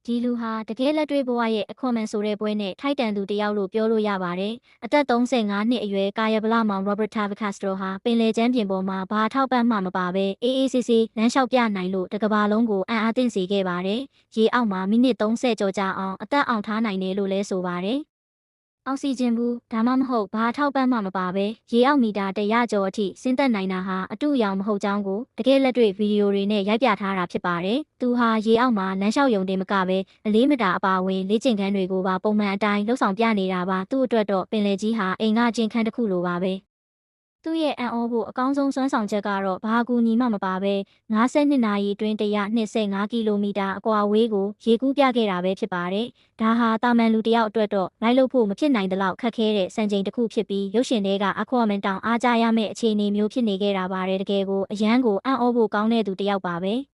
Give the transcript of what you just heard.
ဒီလူဟာတကယ်လက်တွေ့ဘဝရဲ့အခွန်မန်ဆိုတဲ့ပွဲနဲ့ထိုက်တန်သူတယောက်လို့ပြောလို့ရပါတယ်။အသက်35နှစ်အရွယ်ကာယဗလမောင် Robert Tavakastro ဟာပင်လယ်ကျမ်းပြင်ပေါ်မှာဘာထောက်ပံ့မှမပါဘဲအေးအေးဆေးဆေးလမ်းလျှောက်ပြနိုင်လို့တစ်ကမ္ဘာလုံးကိုအံ့အားသင့်စေခဲ့ပါတယ်။ရေအောက်မှာမိနစ်30ကျော်ကြာအောင်အသက်အောင်ထားနိုင်တယ်လို့လဲဆိုပါတယ်။အောက်ဆီဂျင်ဘူးဒါမှမဟုတ်ဘာထောက်ပံ့မှမပါဘဲရေအောက်မီတာ100ကျော်အထိဆင်းသက်နိုင်တာဟာအတူအယောင်မဟုတ်ကြောင်းကိုတကယ်လက်တွေ့ဗီဒီယိုတွေနဲ့ရိုက်ပြထားတာဖြစ်ပါတယ်။သူဟာရေအောက်မှာလမ်းလျှောက်ရုံတင်မကဘဲအလေးမတာအပါအဝင်လေ့ကျင့်ခန်းတွေကိုပါပုံမှန်အတိုင်းလှုပ်ဆောင်ပြနေတာပါ။သူ့အတွက်တော့ပင်လယ်ကြီးဟာအိမ်ကကျင့်ခန်းတစ်ခုလိုပါပဲ။သူ့ရဲ့အံ့ဩဖို့အကောင်းဆုံးစွမ်းဆောင်ချက်ကတော့ဘာကူညီမှမပါပဲ52နာရီအတွင်း125ကီလိုမီတာအကွာအဝေးကိုရေကူးပြခဲ့တာပဲဖြစ်ပါတယ်။ဒါဟာတာမန်လူတစ်ယောက်အတွက်တော့လိုက်လို့ဖို့မဖြစ်နိုင်တဲ့လောက်ခက်ခဲတဲ့စံချိန်တစ်ခုဖြစ်ပြီးရုပ်ရှင်တွေကအခွန်မန်တောင်အားကြရမယ့်အခြေအနေမျိုးဖြစ်နေခဲ့တာပါတယ်။တကယ်ကိုအရန်ကိုအံ့ဩဖို့ကောင်းတဲ့သူတစ်ယောက်ပါပဲ။